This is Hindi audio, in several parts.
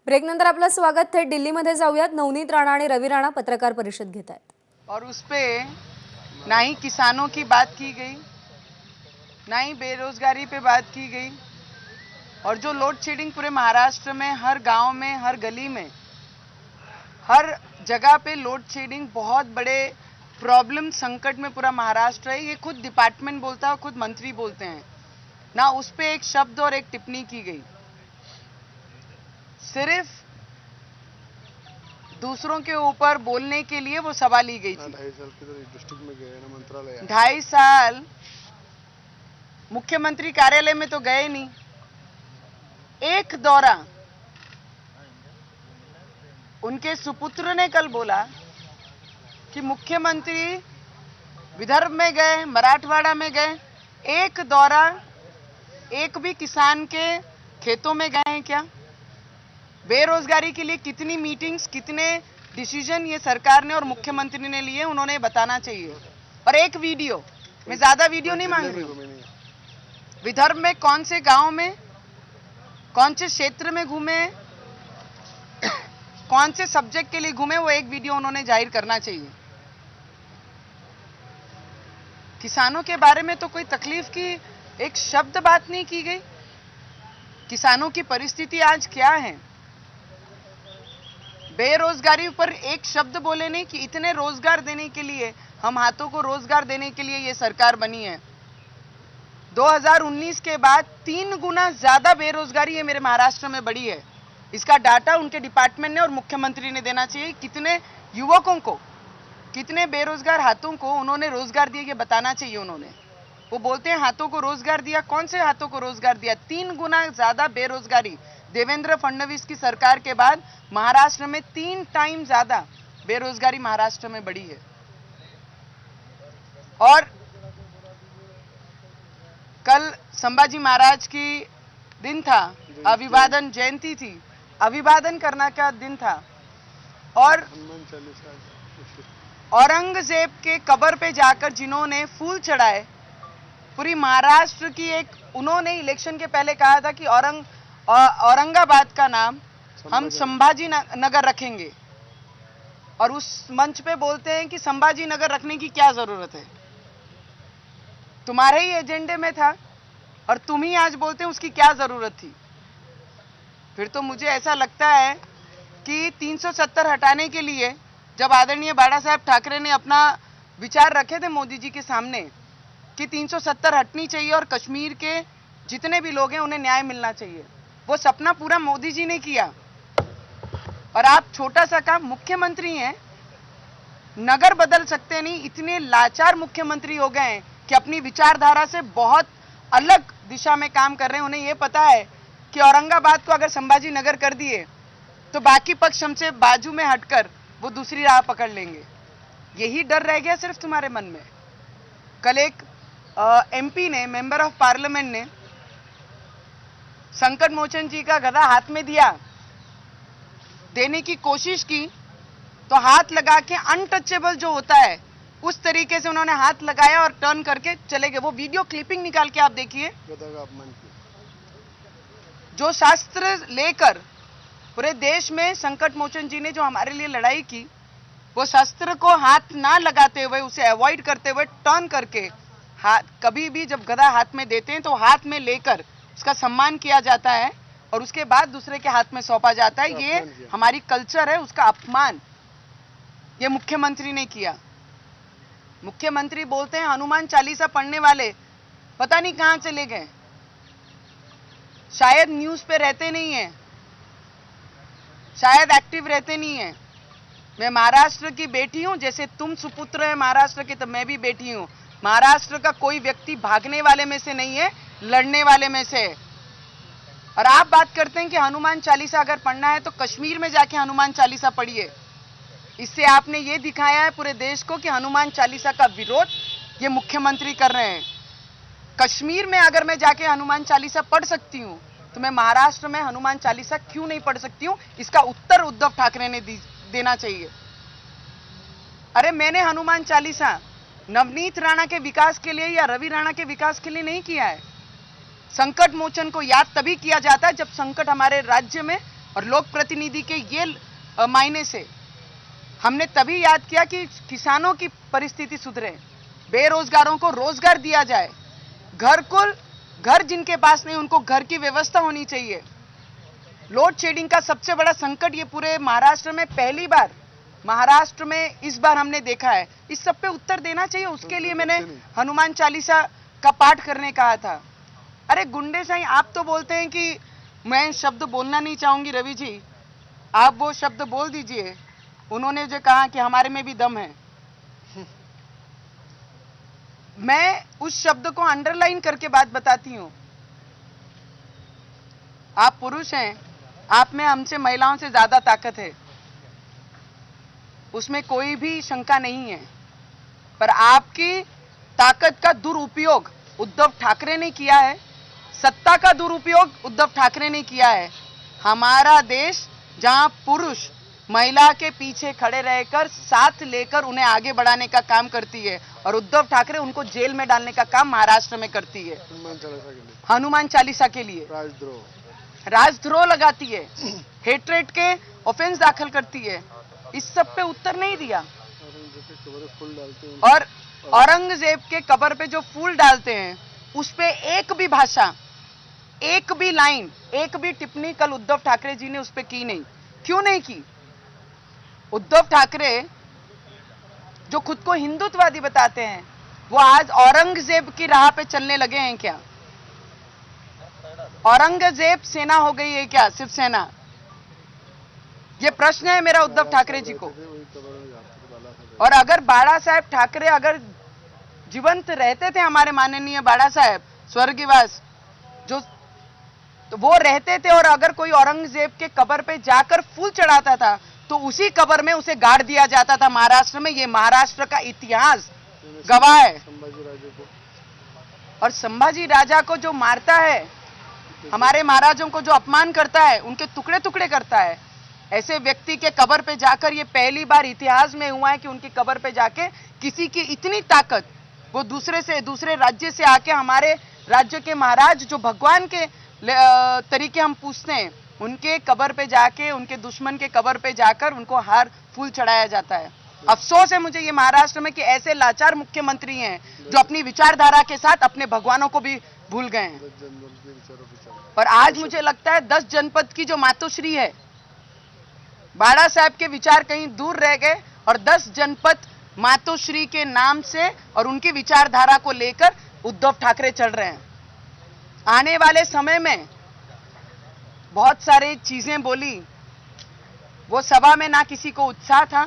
ब्रेकनंतर आपलं स्वागत थेट दिल्लीमध्ये जाऊयात। नवनीत राणा आणि रवि राणा पत्रकार परिषद घेत आहेत और उस पे ना ही किसानों की बात की गई, ना ही बेरोजगारी पे बात की गई। और जो लोड शेडिंग पूरे महाराष्ट्र में हर गांव में, हर गली में, हर जगह पे लोड शेडिंग बहुत बड़े प्रॉब्लम संकट में पूरा महाराष्ट्र है। ये खुद डिपार्टमेंट बोलता है, खुद मंत्री बोलते हैं ना। उस पे एक शब्द और एक टिप्पणी की गई। सिर्फ दूसरों के ऊपर बोलने के लिए वो सभा ली गई थी। 2.5 साल किधर डिस्ट्रिक्ट में गए ना, मंत्रालय 2.5 साल मुख्यमंत्री कार्यालय में तो गए नहीं। एक दौरा उनके सुपुत्र ने कल बोला कि मुख्यमंत्री विदर्भ में गए, मराठवाड़ा में गए, एक दौरा एक भी किसान के खेतों में गए हैं क्या? बेरोजगारी के लिए कितनी मीटिंग्स, कितने डिसीजन ये सरकार ने और मुख्यमंत्री ने लिए, उन्होंने बताना चाहिए। और एक वीडियो, मैं ज्यादा वीडियो नहीं मांग रही हूँ, विदर्भ में कौन से गांव में, कौन से क्षेत्र में घूमे, कौन से सब्जेक्ट के लिए घूमे, वो एक वीडियो उन्होंने जाहिर करना चाहिए। किसानों के बारे में तो कोई तकलीफ की एक शब्द बात नहीं की गई। किसानों की परिस्थिति आज क्या है? बेरोजगारी पर एक शब्द बोले नहीं कि इतने रोजगार देने के लिए, हम हाथों को रोजगार देने के लिए ये सरकार बनी है। 2019 के बाद 3 गुना ज्यादा बेरोजगारी ये मेरे महाराष्ट्र में बढ़ी है। इसका डाटा उनके डिपार्टमेंट ने और मुख्यमंत्री ने देना चाहिए। कितने युवकों को, कितने बेरोजगार हाथों को उन्होंने रोजगार दिया, ये बताना चाहिए उन्होंने। वो बोलते हैं हाथों को रोजगार दिया, कौन से हाथों को रोजगार दिया? 3 गुना ज्यादा बेरोजगारी देवेंद्र फडणवीस की सरकार के बाद महाराष्ट्र में 3 टाइम ज्यादा बेरोजगारी महाराष्ट्र में बढ़ी है। और कल संभाजी महाराज की दिन था, अभिवादन जयंती थी, अभिवादन करना का दिन था। और हनुमान चालीसा औरंगजेब के कब्र पे जाकर जिन्होंने फूल चढ़ाए, पूरी महाराष्ट्र की एक, उन्होंने इलेक्शन के पहले कहा था कि औरंगाबाद का नाम हम संभाजी नगर रखेंगे। और उस मंच पे बोलते हैं कि संभाजी नगर रखने की क्या जरूरत है? तुम्हारे ही एजेंडे में था और तुम ही आज बोलते हैं उसकी क्या जरूरत थी? फिर तो मुझे ऐसा लगता है कि 370 हटाने के लिए जब आदरणीय बाला साहब ठाकरे ने अपना विचार रखे थे मोदी जी के सामने कि 370 हटनी चाहिए और कश्मीर के जितने भी लोग हैं उन्हें न्याय मिलना चाहिए, वो सपना पूरा मोदी जी ने किया। और आप छोटा सा काम, मुख्यमंत्री हैं, नगर बदल सकते नहीं। इतने लाचार मुख्यमंत्री हो गए हैं कि अपनी विचारधारा से बहुत अलग दिशा में काम कर रहे हैं। उन्हें यह पता है कि औरंगाबाद को अगर संभाजी नगर कर दिए तो बाकी पक्ष हमसे बाजू में हटकर वो दूसरी राह पकड़ लेंगे। यही डर रह गया सिर्फ तुम्हारे मन में। कल एक एमपी ने, मेंबर ऑफ पार्लियामेंट ने, संकट मोचन जी का गदा हाथ में दिया, देने की कोशिश की तो हाथ लगा के अनटचेबल जो होता है उस तरीके से उन्होंने हाथ लगाया और टर्न करके चले गए। वो वीडियो क्लिपिंग निकाल के आप देखिए। गदा का अपमान किया। जो शास्त्र लेकर पूरे देश में संकट मोचन जी ने जो हमारे लिए लड़ाई की, वो शस्त्र को हाथ ना लगाते हुए, उसे अवॉइड करते हुए टर्न करके, हाथ कभी भी जब गदा हाथ में देते हैं तो हाथ में लेकर उसका सम्मान किया जाता है और उसके बाद दूसरे के हाथ में सौंपा जाता है। ये हमारी कल्चर है, उसका अपमान ये मुख्यमंत्री ने किया। मुख्यमंत्री बोलते हैं हनुमान चालीसा पढ़ने वाले पता नहीं कहां चले गए, शायद न्यूज पे रहते नहीं है, शायद एक्टिव रहते नहीं है। मैं महाराष्ट्र की बेटी हूं, जैसे तुम सुपुत्र है महाराष्ट्र के, तो मैं भी बेटी हूं। महाराष्ट्र का कोई व्यक्ति भागने वाले में से नहीं है, लड़ने वाले में से। और आप बात करते हैं कि हनुमान चालीसा अगर पढ़ना है तो कश्मीर में जाके हनुमान चालीसा पढ़िए। इससे आपने ये दिखाया है पूरे देश को कि हनुमान चालीसा का विरोध ये मुख्यमंत्री कर रहे हैं। कश्मीर में अगर मैं जाके हनुमान चालीसा पढ़ सकती हूं तो मैं महाराष्ट्र में हनुमान चालीसा क्यों नहीं पढ़ सकती हूं? इसका उत्तर उद्धव ठाकरे ने देना चाहिए। अरे मैंने हनुमान चालीसा नवनीत राणा के विकास के लिए या रवि राणा के विकास के लिए नहीं किया है। संकट मोचन को याद तभी किया जाता है जब संकट हमारे राज्य में और लोक प्रतिनिधि के ये मायने से हमने तभी याद किया कि किसानों की परिस्थिति सुधरे, बेरोजगारों को रोजगार दिया जाए, घर जिनके पास नहीं उनको घर की व्यवस्था होनी चाहिए। लोड शेडिंग का सबसे बड़ा संकट ये पूरे महाराष्ट्र में पहली बार महाराष्ट्र में इस बार हमने देखा है। इस सब पे उत्तर देना चाहिए, उसके लिए मैंने हनुमान चालीसा का पाठ करने कहा था। अरे गुंडे साईं, आप तो बोलते हैं कि मैं शब्द बोलना नहीं चाहूंगी, रवि जी आप वो शब्द बोल दीजिए। उन्होंने जो कहा कि हमारे में भी दम है, मैं उस शब्द को अंडरलाइन करके बात बताती हूं। आप पुरुष हैं, आप में हमसे महिलाओं से ज्यादा ताकत है, उसमें कोई भी शंका नहीं है, पर आपकी ताकत का दुरुपयोग उद्धव ठाकरे ने किया है, सत्ता का दुरुपयोग उद्धव ठाकरे ने किया है। हमारा देश जहां पुरुष महिला के पीछे खड़े रहकर साथ लेकर उन्हें आगे बढ़ाने का काम करती है और उद्धव ठाकरे उनको जेल में डालने का काम महाराष्ट्र में करती है। हनुमान चालीसा के लिए राजद्रोह लगाती है, हेट्रेड के ऑफेंस दाखिल करती है। इस सब पे उत्तर नहीं दिया। और औरंगजेब के कब्र पे जो फूल डालते हैं उस पे एक भी भाषा, एक भी लाइन, एक भी टिप्पणी कल उद्धव ठाकरे जी ने उस पे की नहीं। क्यों नहीं की? उद्धव ठाकरे जो खुद को हिंदुत्ववादी बताते हैं, वो आज औरंगजेब की राह पे चलने लगे हैं क्या? औरंगजेब सेना हो गई है क्या शिवसेना? ये प्रश्न है मेरा उद्धव ठाकरे जी को। और अगर बाला साहेब ठाकरे अगर जीवंत रहते थे, हमारे माननीय बाला साहेब स्वर्गवास जो, तो वो रहते थे और अगर कोई औरंगजेब के कब्र पे जाकर फूल चढ़ाता था तो उसी कब्र में उसे गाड़ दिया जाता था महाराष्ट्र में। ये महाराष्ट्र का इतिहास गवाह है। और संभाजी राजा को जो मारता है, हमारे महाराजों को जो अपमान करता है, उनके टुकड़े टुकड़े करता है, ऐसे व्यक्ति के कब्र पे जाकर ये पहली बार इतिहास में हुआ है कि उनकी कब्र पे जाके किसी की इतनी ताकत, वो दूसरे राज्य से आके हमारे राज्य के महाराज जो भगवान के तरीके हम पूछते हैं, उनके कब्र पे जाके, उनके दुश्मन के कब्र पे जाकर उनको हार फूल चढ़ाया जाता है। अफसोस है मुझे ये महाराष्ट्र में कि ऐसे लाचार मुख्यमंत्री हैं जो अपनी विचारधारा के साथ अपने भगवानों को भी भूल गए हैं। और आज मुझे लगता है 10 जनपद की जो मातोश्री है, बाला साहब के विचार कहीं दूर रह गए और 10 जनपद मातोश्री के नाम से और उनकी विचारधारा को लेकर उद्धव ठाकरे चल रहे हैं। आने वाले समय में बहुत सारी चीजें बोली, वो सभा में ना किसी को उत्साह था,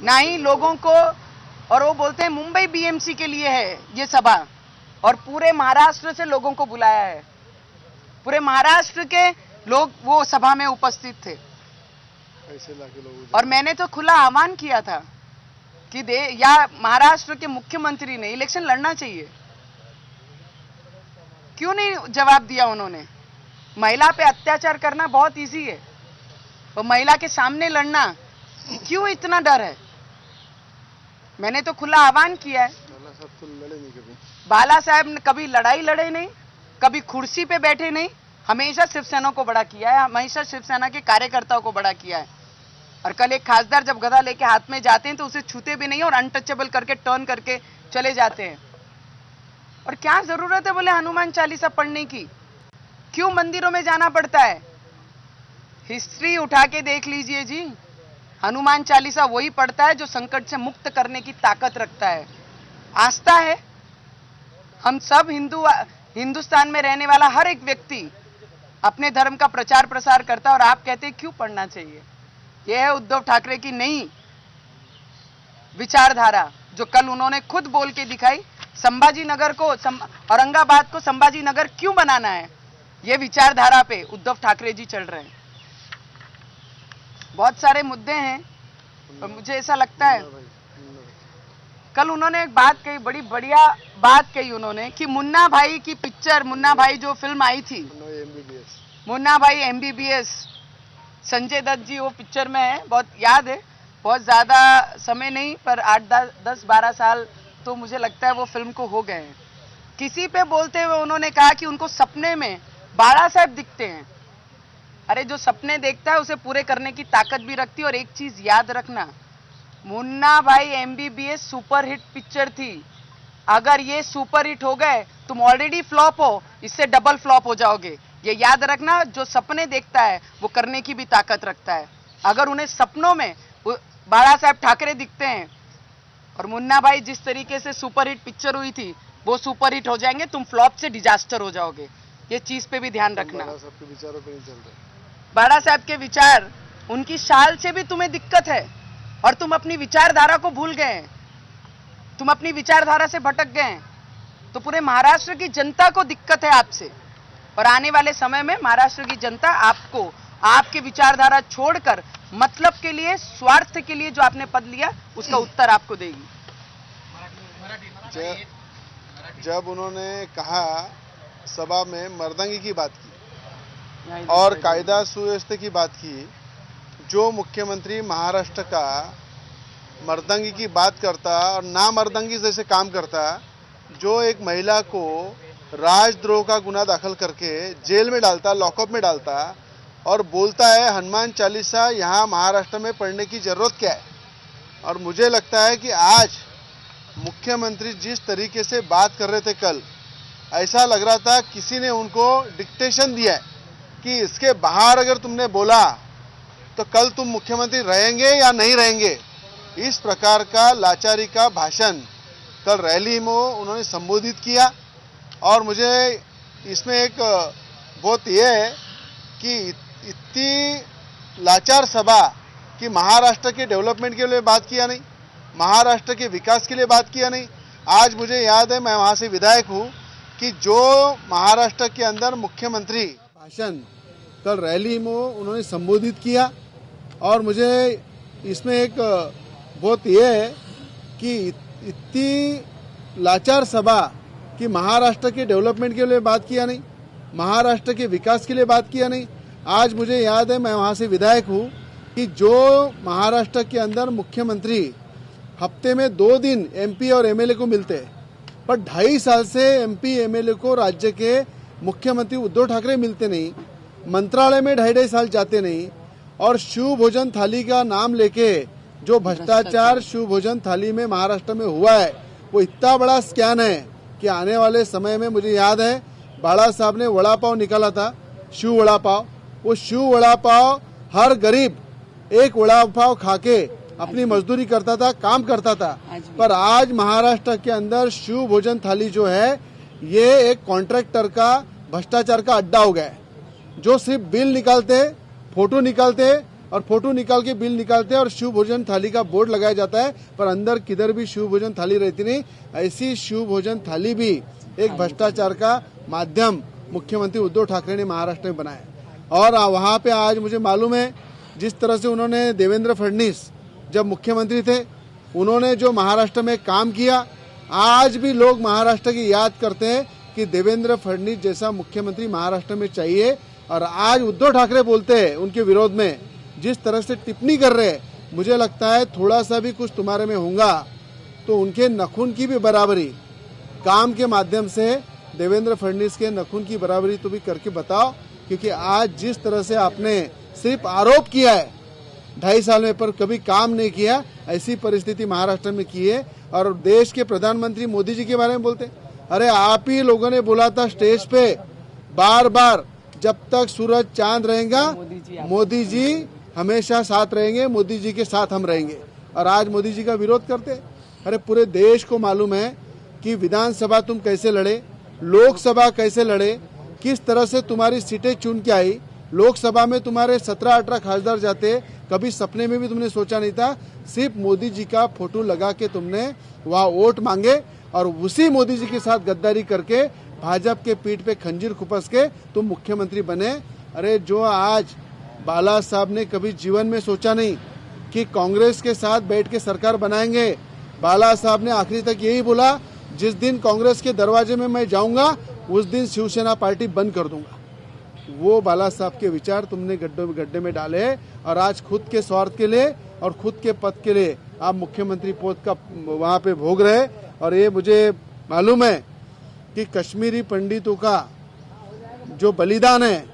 ना ही लोगों को, और वो बोलते हैं मुंबई बीएमसी के लिए है ये सभा, और पूरे महाराष्ट्र से लोगों को बुलाया है। पूरे महाराष्ट्र के लोग वो सभा में उपस्थित थे। और मैंने तो खुला आह्वान किया था कि महाराष्ट्र के मुख्यमंत्री ने इलेक्शन लड़ना चाहिए। क्यों नहीं जवाब दिया उन्होंने? महिला पे अत्याचार करना बहुत इजी है, वो महिला के सामने लड़ना क्यों इतना डर है? मैंने तो खुला आह्वान किया है। बाला साहब ने कभी लड़ाई लड़े नहीं, कभी कुर्सी पे बैठे नहीं, हमेशा शिवसेना को बड़ा किया है, हमेशा शिवसेना के कार्यकर्ताओं को बड़ा किया है। और कल एक खासदार जब गदा लेके हाथ में जाते हैं तो उसे छूते भी नहीं और अनटचेबल करके टर्न करके चले जाते हैं। और क्या जरूरत है बोले हनुमान चालीसा पढ़ने की? क्यों मंदिरों में जाना पड़ता है? हिस्ट्री उठा के देख लीजिए जी, हनुमान चालीसा वही पढ़ता है जो संकट से मुक्त करने की ताकत रखता है। आस्था है। हम सब हिंदुस्तान में रहने वाला हर एक व्यक्ति अपने धर्म का प्रचार प्रसार करता है, और आप कहते हैं क्यों पढ़ना चाहिए? यह है उद्धव ठाकरे की नई विचारधारा जो कल उन्होंने खुद बोल के दिखाई। संभाजी नगर को, औरंगाबाद को संभाजी नगर क्यों बनाना है, ये विचारधारा पे उद्धव ठाकरे जी चल रहे हैं। बहुत सारे मुद्दे हैं और मुझे ऐसा लगता है, कल उन्होंने एक बात कही, बड़ी बढ़िया बात कही उन्होंने कि मुन्ना भाई की पिक्चर, मुन्ना भाई जो फिल्म आई थी, मुन्ना भाई MBBS, संजय दत्त जी वो पिक्चर में है, बहुत याद है, बहुत ज्यादा समय नहीं पर 8-10-12 साल तो मुझे लगता है वो फिल्म को हो गए हैं। किसी पे बोलते हुए उन्होंने कहा कि उनको सपने में बाला साहब दिखते हैं। अरे जो सपने देखता है उसे पूरे करने की ताकत भी रखती है। और एक चीज याद रखना, मुन्ना भाई MBBS सुपरहिट पिक्चर थी। अगर ये सुपरहिट हो गए, तुम ऑलरेडी फ्लॉप हो, इससे डबल फ्लॉप हो जाओगे। ये याद रखना, जो सपने देखता है वो करने की भी ताकत रखता है। अगर उन्हें सपनों में बाला साहब ठाकरे दिखते हैं और मुन्ना भाई जिस तरीके से सुपरहिट पिक्चर हुई थी वो सुपरहिट हो जाएंगे, तुम फ्लॉप से डिजास्टर हो जाओगे। ये चीज पे भी ध्यान रखना। बड़ा सबके विचारों पे नहीं चल रहे। बाला साहब के विचार, उनकी शाल से भी तुम्हें दिक्कत है और तुम अपनी विचारधारा को भूल गए, तुम अपनी विचारधारा से भटक गए। तो पूरे महाराष्ट्र की जनता को दिक्कत है आपसे। और आने वाले समय में महाराष्ट्र की जनता आपको आपके विचारधारा छोड़कर मतलब के लिए, स्वार्थ के लिए जो आपने पद लिया उसका उत्तर आपको देगी। जब उन्होंने कहा सभा में मर्दंगी की बात की और कायदा सुव्यवस्था की बात की, जो मुख्यमंत्री महाराष्ट्र का मर्दंगी की बात करता और ना मर्दंगी जैसे काम करता, जो एक महिला को राजद्रोह का गुना दाखिल करके जेल में डालता, लॉकअप में डालता और बोलता है हनुमान चालीसा यहाँ महाराष्ट्र में पढ़ने की जरूरत क्या है। और मुझे लगता है कि आज मुख्यमंत्री जिस तरीके से बात कर रहे थे कल, ऐसा लग रहा था किसी ने उनको डिक्टेशन दिया है कि इसके बाहर अगर तुमने बोला तो कल तुम मुख्यमंत्री रहेंगे या नहीं रहेंगे। इस प्रकार का लाचारी का भाषण कल रैली में उन्होंने संबोधित किया। और मुझे इसमें एक बहुत ये है कि इतनी लाचार सभा कि महाराष्ट्र के डेवलपमेंट के लिए बात किया नहीं, महाराष्ट्र के विकास के लिए बात किया नहीं। आज मुझे याद है, मैं वहाँ से विधायक हूँ, कि जो महाराष्ट्र के अंदर मुख्यमंत्री भाषण कल रैली में उन्होंने संबोधित किया। और मुझे इसमें एक बहुत ये है कि इतनी लाचार सभा कि महाराष्ट्र के डेवलपमेंट के लिए बात किया नहीं, महाराष्ट्र के विकास के लिए बात किया नहीं। आज मुझे याद है, मैं वहाँ से विधायक हूँ, कि जो महाराष्ट्र के अंदर मुख्यमंत्री हफ्ते में 2 दिन MP और MLA को मिलते हैं, पर 2.5 साल से MP MLA को राज्य के मुख्यमंत्री उद्धव ठाकरे मिलते नहीं, मंत्रालय में 2.5 साल जाते नहीं। और शिव भोजन थाली का नाम लेके जो भ्रष्टाचार शिव भोजन थाली में महाराष्ट्र में हुआ है, वो इतना बड़ा स्कैम है कि आने वाले समय में, मुझे याद है बाला साहब ने वड़ा पाव निकाला था, शिव वड़ा पाव। वो शिव वड़ा पाव हर गरीब एक वड़ा पाव खाके अपनी मजदूरी करता था, काम करता था। पर आज महाराष्ट्र के अंदर शिव भोजन थाली जो है, ये एक कॉन्ट्रैक्टर का भ्रष्टाचार का अड्डा हो गया है, जो सिर्फ बिल निकालते, फोटो निकालते और फोटो निकाल के बिल निकालते हैं और शिव भोजन थाली का बोर्ड लगाया जाता है, पर अंदर किधर भी शिव भोजन थाली रहती नहीं। ऐसी शिव भोजन थाली भी एक भ्रष्टाचार का माध्यम मुख्यमंत्री उद्धव ठाकरे ने महाराष्ट्र में बनाया। और वहाँ पे आज मुझे मालूम है, जिस तरह से उन्होंने देवेंद्र फडणवीस जब मुख्यमंत्री थे, उन्होंने जो महाराष्ट्र में काम किया, आज भी लोग महाराष्ट्र की याद करते हैं कि देवेंद्र फडणवीस जैसा मुख्यमंत्री महाराष्ट्र में चाहिए। और आज उद्धव ठाकरे बोलते हैं उनके विरोध में, जिस तरह से टिप्पणी कर रहे हैं, मुझे लगता है थोड़ा सा भी कुछ तुम्हारे में होगा तो उनके नखून की भी बराबरी काम के माध्यम से देवेंद्र फडणवीस के नखून की बराबरी तो भी करके बताओ। क्योंकि आज जिस तरह से आपने सिर्फ आरोप किया है 2.5 साल में, पर कभी काम नहीं किया, ऐसी परिस्थिति महाराष्ट्र में की है। और देश के प्रधानमंत्री मोदी जी के बारे में बोलते, अरे आप ही लोगों ने बोला था स्टेज पे बार बार, जब तक सूरज चांद रहेगा मोदी जी हमेशा साथ रहेंगे, मोदी जी के साथ हम रहेंगे। और आज मोदी जी का विरोध करते। अरे पूरे देश को मालूम है कि विधानसभा तुम कैसे लड़े, लोकसभा कैसे लड़े, किस तरह से तुम्हारी सीटें चुन के आई। लोकसभा में तुम्हारे 17-18 खासदार जाते, कभी सपने में भी तुमने सोचा नहीं था। सिर्फ मोदी जी का फोटो लगा के तुमने वहाँ वोट मांगे और उसी मोदी जी के साथ गद्दारी करके भाजपा के पीठ पे खंजीर खुपस के तुम मुख्यमंत्री बने। अरे जो आज बाला साहब ने कभी जीवन में सोचा नहीं कि कांग्रेस के साथ बैठ के सरकार बनाएंगे। बाला साहब ने आखिरी तक यही बोला, जिस दिन कांग्रेस के दरवाजे में मैं जाऊंगा उस दिन शिवसेना पार्टी बंद कर दूंगा। वो बाला साहब के विचार तुमने गड्ढे में डाले और आज खुद के स्वार्थ के लिए और खुद के पद के लिए आप मुख्यमंत्री पद का वहाँ पे भोग रहे। और ये मुझे मालूम है कि कश्मीरी पंडितों का जो बलिदान है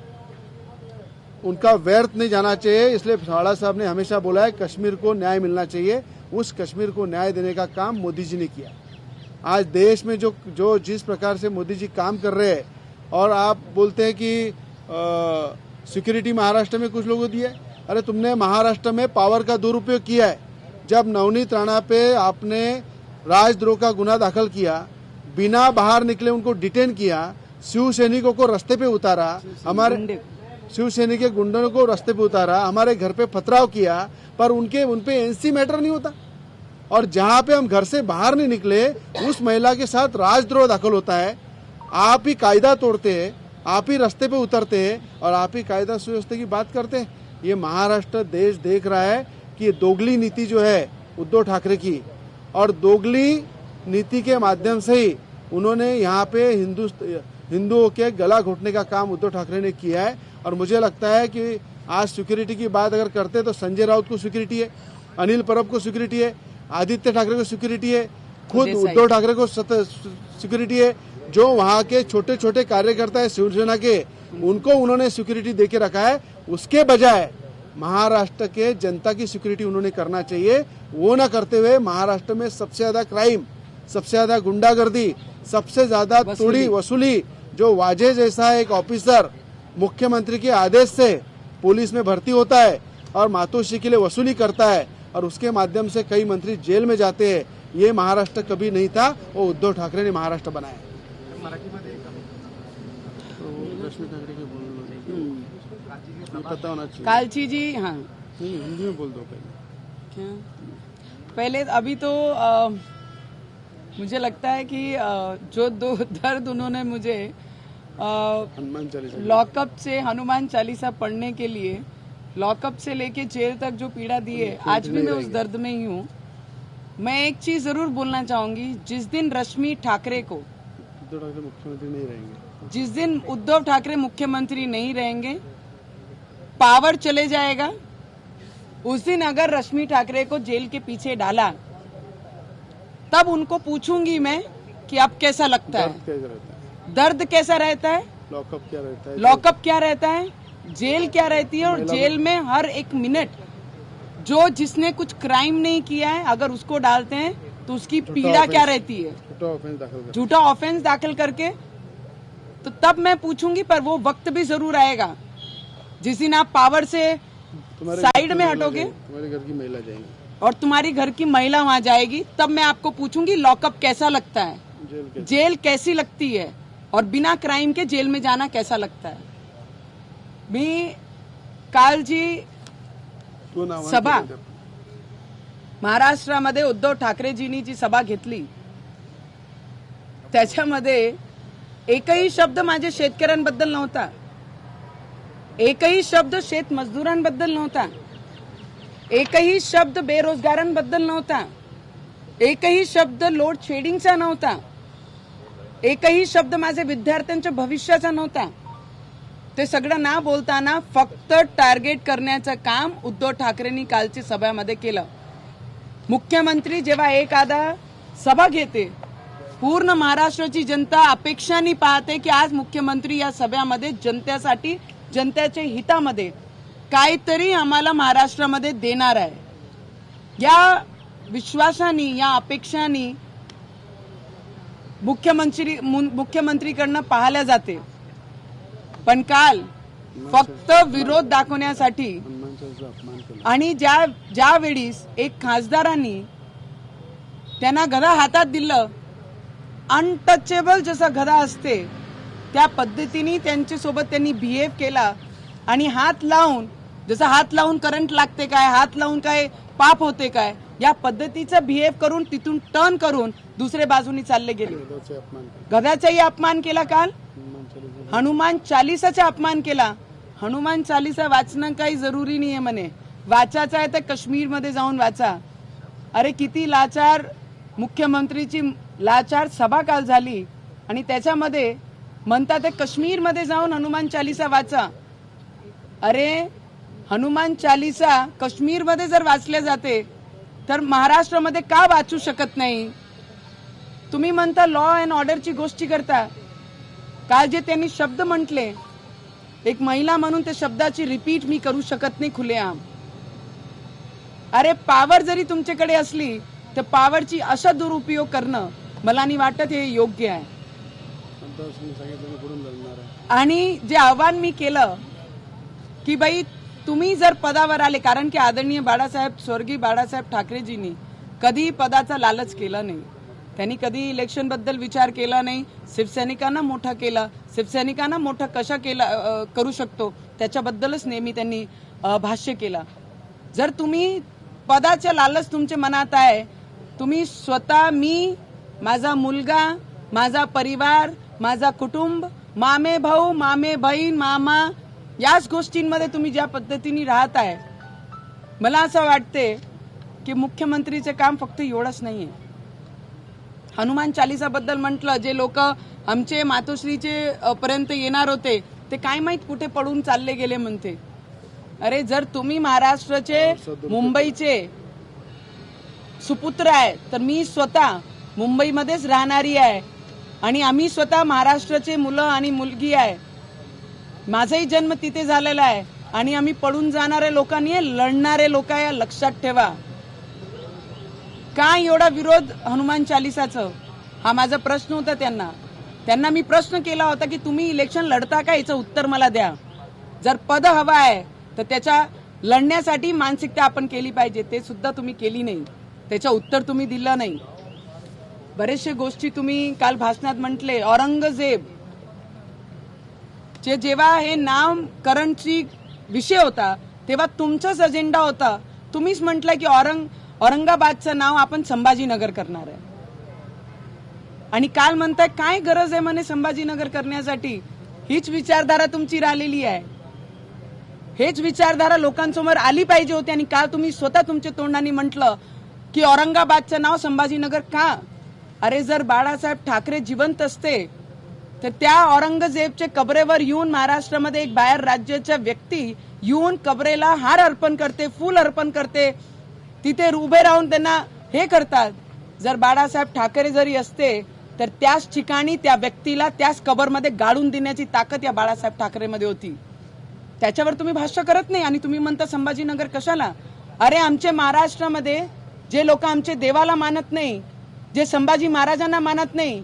उनका व्यर्थ नहीं जाना चाहिए। इसलिए साड़ा साहब ने हमेशा बोला है कश्मीर को न्याय मिलना चाहिए। उस कश्मीर को न्याय देने का काम मोदी जी ने किया। आज देश में जो जिस प्रकार से मोदी जी काम कर रहे हैं, और आप बोलते हैं कि सिक्योरिटी महाराष्ट्र में कुछ लोगों दिए। अरे तुमने महाराष्ट्र में पावर का दुरुपयोग किया है। जब नवनीत राणा पे आपने राजद्रोह का गुना दाखिल किया, बिना बाहर निकले उनको डिटेन किया, शिव सैनिकों को रास्ते पे उतारा, हमारे शिव सैनिक के गुंडों को रास्ते पे उतारा, हमारे घर पे पथराव किया, पर उनपे एनसी मैटर नहीं होता। और जहां पे हम घर से बाहर नहीं निकले उस महिला के साथ राजद्रोह दाखिल होता है। आप ही कायदा तोड़ते हैं, आप ही रास्ते पे उतरते हैं और आप ही कायदा सुव्यवस्था की बात करते हैं। ये महाराष्ट्र देश देख रहा है कि ये दोगली नीति जो है उद्धव ठाकरे की, और दोगली नीति के माध्यम से ही उन्होंने यहाँ पे हिंदुओं के गला घोटने का काम उद्धव ठाकरे ने किया है। और मुझे लगता है कि आज सिक्योरिटी की बात अगर करते तो संजय राउत को सिक्योरिटी है, अनिल परब को सिक्योरिटी है, आदित्य ठाकरे को सिक्योरिटी है, खुद उद्धव ठाकरे को सिक्योरिटी है। जो वहाँ के छोटे छोटे कार्यकर्ता है शिवसेना के, उनको उन्होंने सिक्योरिटी देके रखा है। उसके बजाय महाराष्ट्र के जनता की सिक्योरिटी उन्होंने करना चाहिए। वो ना करते हुए महाराष्ट्र में सबसे ज्यादा क्राइम, सबसे ज्यादा गुंडागर्दी, सबसे ज्यादा तोड़ी वसूली, जो वाजे जैसा एक ऑफिसर मुख्यमंत्री के आदेश से पुलिस में भर्ती होता है और मातोश्री के लिए वसूली करता है, और उसके माध्यम से कई मंत्री जेल में जाते हैं। ये महाराष्ट्र कभी नहीं था, वो उद्धव ठाकरे ने महाराष्ट्र बनाया। पता होना चाहिए। कालची जी, हाँ हिंदी में बोल दो पहले। क्या पहले अभी तो मुझे लगता है कि जो दो दर्द उन्होंने मुझे हनुमान चालीसा लॉकअप से हनुमान चालीसा पढ़ने के लिए लॉकअप से लेके जेल तक जो पीड़ा दी है, आज भी मैं उस दर्द में ही हूँ। मैं एक चीज जरूर बोलना चाहूंगी, जिस दिन रश्मि ठाकरे को उद्धव ठाकरे मुख्यमंत्री नहीं रहेंगे, जिस दिन उद्धव ठाकरे मुख्यमंत्री नहीं रहेंगे, पावर चले जाएगा, उस दिन अगर रश्मि ठाकरे को जेल के पीछे डाला, तब उनको पूछूंगी मैं कि अब कैसा लगता है, कैसा रहता है, दर्द कैसा रहता है, लॉकअप क्या रहता है, लॉकअप क्या रहता है, जेल क्या रहती है, और जेल में हर एक मिनट जो जिसने कुछ क्राइम नहीं किया है अगर उसको डालते हैं तो उसकी पीड़ा क्या रहती है, झूठा ऑफेंस दाखिल करके। तो तब मैं पूछूंगी, पर वो वक्त भी जरूर आएगा जिस दिन आप पावर से साइड में हटोगे, तुम्हारे घर की महिला जाएंगी और तुम्हारी घर की महिला वहां जाएगी, तब मैं आपको पूछूंगी लॉकअप कैसा लगता है, जेल कैसी लगती है, और बिना क्राइम के जेल में जाना कैसा लगता है। मी काल जी सभा महाराष्ट्रामध्ये उद्धव ठाकरेजींनी जी सभा घेतली, त्याच्यामध्ये एकही शब्द माझे शेतकऱ्यांबद्दल नव्हता, एकही शब्द शेत मजदूरांबद्दल नव्हता, एकही शब्द बेरोजगारांबद्दल नव्हता, एकही शब्द लोड शेडिंगचा नव्हता, एकही शब्द माझे विद्यार्थ्यांच्या भविष्याचा नव्हता। ते सगळं ना बोलताना फक्त टार्गेट करण्याचं काम उद्धव ठाकरेंनी कालच्या सभामध्ये केलं। मुख्यमंत्री जेव्हा एखादा सभा घेते, पूर्ण महाराष्ट्राची जनता अपेक्षाने पाहते की आज मुख्यमंत्री या सभेमध्ये जनतेसाठी, जनतेच्या हितामध्ये काहीतरी आम्हाला महाराष्ट्रामध्ये देणार आहे, या विश्वासाने, या अपेक्षाने मुख्यमंत्रीकडनं पाहिल्या जाते। पण काल फक्त विरोध दाखवण्यासाठी आणि ज्या वेळीस एक खासदारांनी त्यांना गदा हातात दिलं, अनटचेबल जसा गदा असते त्या पद्धतीने त्यांच्यासोबत त्यांनी बिहेव केला, आणि हात लावून, जसा हात लावून करंट लागते काय, हात लावून काय पाप होते काय, या पद्धतीचा बिहेव करून तिथून टर्न करून दुसऱ्या बाजूनी चालले गेले। गदाचाही अपमान केला काल, हनुमान चालीसाचा अपमान केला। हनुमान चालीसा वाचणं काही जरुरी नाहीये म्हणे, वाचायचं आहे तर काश्मीरमध्ये जाऊन वाचा। अरे किती लाचार, मुख्यमंत्रीची लाचार सभा काल झाली, आणि त्याच्यामध्ये म्हणतात ते काश्मीरमध्ये जाऊन हनुमान चालीसा वाचा। अरे हनुमान चालीसा काश्मीरमध्ये जर वाचले जाते तर महाराष्ट्रामध्ये का वाचू शकत नाही? तुम्ही म्हणता लॉ अँड ऑर्डरची गोष्टी करता, काल जे त्यांनी शब्द म्हटले एक महिला म्हणून त्या शब्दाची रिपीट मी करू शकत नाही खुलेआम. अरे पावर जरी तुमच्याकडे असली तर पावरची असा दुरुपयोग करणं मला नाही वाटत हे योग्य आहे. आणि जे आव्हान मी केलं की बाई तुम्ही जर पदावर आले, कारण की आदरणीय स्वर्गीय बाळासाहेब ठाकरेजींनी कधी पदाचा लालच केला नाही. त्यांनी कधी इलेक्शन बद्दल विचार केला नाही. शिवसैनिकांना मोठा केला, शिवसैनिकांना मोठा कशा करू शकतो त्याच्याबद्दलच नेहमी त्यांनी भाष्य केला. जर तुम्ही पदाच्या लालच तुमच्या मनात आहे, तुम्ही स्वतः, मी, माझा मुलगा, माझा परिवार, माझा कुटुंब, मामे भाऊ, मामे बहीण, मामा, याच गोष्टींमध्ये तुम्ही ज्या पद्धतीने राहत आहे, मला असं वाटते की मुख्यमंत्रीचे काम फक्त एवढंच नाहीये. हनुमान चालीसाबद्दल म्हटलं, जे लोक आमचे मातोश्रीचे पर्यंत येणार होते ते काय माहित कुठे पडून चालले गेले म्हणते. अरे जर तुम्ही महाराष्ट्राचे, मुंबईचे सुपुत्र आहे तर मी स्वतः मुंबईमध्येच राहणारी आहे आणि आम्ही स्वतः महाराष्ट्राचे मुलं आणि मुलगी आहे. माझाही जन्म तिथे झालेला आहे आणि आम्ही पडून जाणारे लोकांनी लढणारे लोक आहे, लक्षात ठेवा. का एवढा विरोध हनुमान चालीसाचं, हा माझा प्रश्न होता. त्यांना मी प्रश्न केला होता की तुम्ही इलेक्शन लढता का, याचं उत्तर मला द्या. जर पद हवा आहे तर त्याच्या लढण्यासाठी मानसिकता आपण केली पाहिजे, ते सुद्धा तुम्ही केली नाही. त्याचं उत्तर तुम्ही दिलं नाही. बरेचशे गोष्टी तुम्ही काल भाषणात म्हटले. औरंगजेब जेव्हा हे नामकरणची विषय होता तेव्हा तुमचाच अजेंडा होता. तुम्हीच म्हटलं की औरंगाबादचं नाव आपण संभाजीनगर करणार आहे. आणि काल म्हणताय काय गरज आहे म्हणे संभाजीनगर करण्यासाठी. हीच विचारधारा तुमची राहिलेली आहे. हेच विचारधारा लोकांसमोर आली पाहिजे होती. आणि काल तुम्ही स्वतः तुमच्या तोंडाने म्हटलं की औरंगाबादचं नाव संभाजीनगर का. अरे जर बाळासाहेब ठाकरे जिवंत असते तर त्या औरंगजेबच्या कबरेवर येऊन महाराष्ट्रामध्ये एक बाहेर राज्याच्या व्यक्ती येऊन कबरेला हार अर्पण करते, फूल अर्पण करते, तिथे उभे राहून त्यांना हे करतात. जर बाळासाहेब ठाकरे जरी असते तर त्याच ठिकाणी त्या व्यक्तीला त्याच कबरमध्ये गाडून देण्याची ताकद या बाळासाहेब ठाकरेमध्ये होती. त्याच्यावर तुम्ही भाष्य करत नाही आणि तुम्ही म्हणता संभाजीनगर कशाला. अरे आमच्या महाराष्ट्रामध्ये जे लोक आमचे देवाला मानत नाही, जे संभाजी महाराजांना मानत नाही,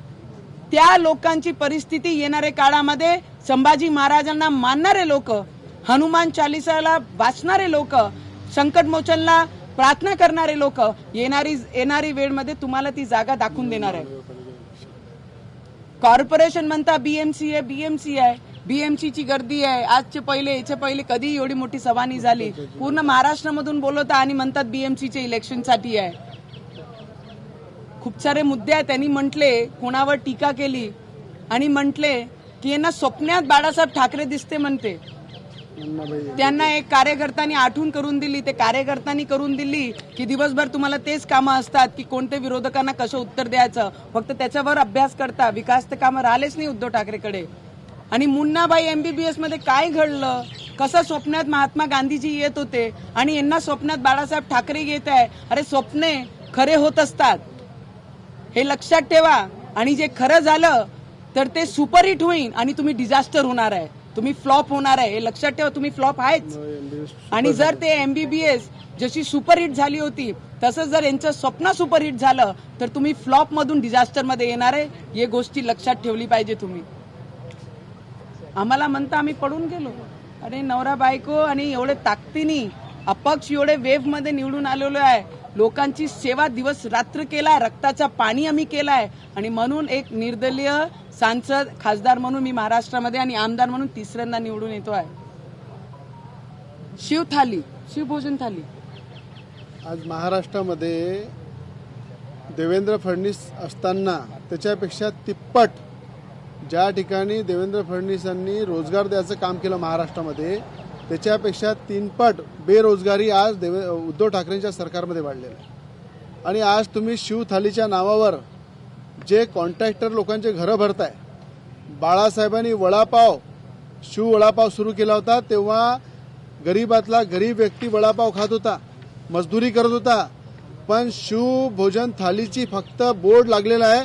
त्या लोकांची परिस्थिती येणाऱ्या काळामध्ये संभाजी महाराजांना मानणारे लोक, हनुमान चालीसाला वाचणारे लोक, संकटमोचनला प्रार्थना करणारे लोक येणारी वेळमध्ये तुम्हाला ती जागा दाखवून देणार आहे. कॉर्पोरेशन म्हणता बीएमसी आहे, बीएमसीची गर्दी आहे. याच्या पहिले कधी एवढी मोठी सभा नाही झाली. पूर्ण महाराष्ट्रामधून बोलवता आणि म्हणतात बीएमसीचे इलेक्शनसाठी आहे. खूप सारे मुद्दे आहेत. त्यांनी म्हटले, कोणावर टीका केली आणि म्हटले की यांना स्वप्नात बाळासाहेब ठाकरे दिसते म्हणते. त्यांना एक कार्यकर्त्यांनी आठवण करून दिली. ते कार्यकर्त्यांनी करून दिली की दिवसभर तुम्हाला तेच कामं असतात की कोणत्या विरोधकांना कसं उत्तर द्यायचं, फक्त त्याच्यावर अभ्यास करता. विकास ते कामं राहिलेच नाही उद्धव ठाकरेकडे. आणि मुन्नाबाई MBBS मध्ये काय घडलं, कसं स्वप्नात महात्मा गांधीजी येत होते आणि यांना स्वप्नात बाळासाहेब ठाकरे येत आहे. अरे स्वप्ने खरे होत असतात, हे लक्षात ठेवा. आणि जे खरं झालं तर ते सुपरहिट होईल आणि तुम्ही डिझास्टर होणार आहे, तुम्ही फ्लॉप होणार आहे, हे लक्षात ठेवा. तुम्ही फ्लॉप आहेच. आणि जर ते MBBS जशी सुपरहिट झाली होती तसंच जर यांचं स्वप्न सुपरहिट झालं तर तुम्ही फ्लॉप मधून डिझास्टर मध्ये येणार आहे. हे गोष्टी लक्षात ठेवली पाहिजे तुम्ही. आम्हाला म्हणता आम्ही पडून गेलो. अरे नवरा बायको आणि एवढे ताकदीने अपक्ष एवढे वेव्ह मध्ये निवडून आलेलो आहे. लोकांची सेवा दिवस रात्र केला, रक्ताचा पाणी आम्ही केलाय. आणि म्हणून एक निर्दलीय सांसद, खासदार म्हणून मी महाराष्ट्रामध्ये आणि आमदार म्हणून तिसऱ्यांदा निवडून येतो आहे. शिवभोजन थाली आज महाराष्ट्रामध्ये देवेंद्र फडणवीस असताना त्याच्यापेक्षा तिप्पट ज्या ठिकाणी देवेंद्र फडणवीसांनी रोजगार द्यायचं काम केलं महाराष्ट्रामध्ये, त्याच्यापेक्षा 3 पट बेरोजगारी आज उद्धव ठाकरेंच्या सरकारमध्ये वाढलेलं आहे. आणि आज तुम्ही शिवथालीच्या नावावर जे कॉन्ट्रॅक्टर लोकांचे घरं भरताय. बाळासाहेबांनी शिव वडापाव सुरू केला होता तेव्हा गरीबातला गरीब व्यक्ती वडापाव खात होता, मजदुरी करत होता. पण शिवभोजन थालीची फक्त बोर्ड लागलेला आहे,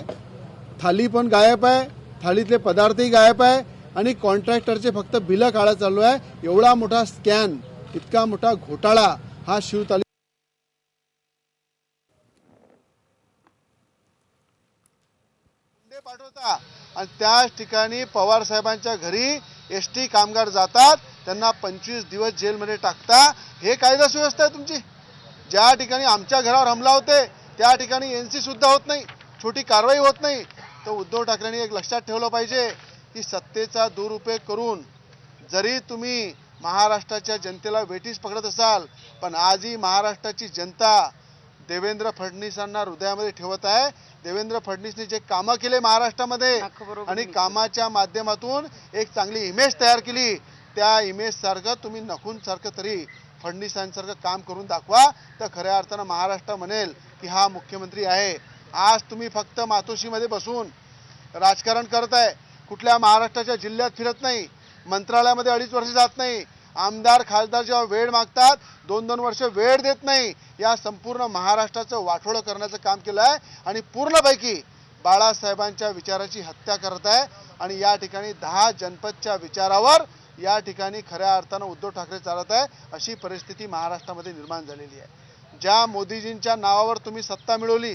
थाली पण गायब आहे, थालीतले पदार्थही गायब आहे. आणि कॉन्ट्रॅक्टरचे फक्त बिलं काढत चाललो आहे. एवढा मोठा स्कॅम, इतका मोठा घोटाळा हा शिवताली पाठवता आणि त्याच ठिकाणी पवार साहेबांच्या घरी एसटी कामगार जातात, त्यांना 25 दिवस जेलमध्ये टाकता. हे कायदा सुव्यवस्था आहे तुमची? ज्या ठिकाणी आमच्या घरावर हमला होते त्या ठिकाणी एनसी सुद्धा होत नाही, छोटी कारवाई होत नाही. तर उद्धव ठाकरेंनी एक लक्षात ठेवलं पाहिजे की सत्तेचा दुरुपयोग करून जरी तुम्ही महाराष्ट्राच्या जनतेला वेठीस पकडत असाल, पण आजही महाराष्ट्राची जनता देवेंद्र फडणवीसांना हृदयामध्ये ठेवत आहे. देवेंद्र फडणवीसने जे कामं केले महाराष्ट्रामध्ये आणि कामाच्या माध्यमातून एक चांगली इमेज तयार केली, त्या इमेज सारखं तुम्ही नखून सारखं तरी फडणवीसांसारखं काम करून दाखवा, तर खऱ्या अर्थानं महाराष्ट्र म्हणेल की हा मुख्यमंत्री आहे. आज तुम्ही फक्त मातोश्रीमध्ये बसून राजकारण करत आहे, कुठल्या महाराष्ट्राच्या जिल्ह्यात फिरत नाही, मंत्रालयामध्ये 2.5 वर्ष जात नाही, आमदार खासदार जेव्हा वेळ मागतात 2-2 वर्ष वेळ देत नाही. या संपूर्ण महाराष्ट्राचं वाटोळं करण्याचं काम केलं आहे आणि पूर्णपैकी बाळासाहेबांच्या विचाराची हत्या करत आहे. आणि या ठिकाणी 10 जनपदच्या विचारावर या ठिकाणी खऱ्या अर्थानं उद्धव ठाकरे चालत आहे. अशी परिस्थिती महाराष्ट्रामध्ये निर्माण झालेली आहे. ज्या मोदीजींच्या नावावर तुम्ही सत्ता मिळवली,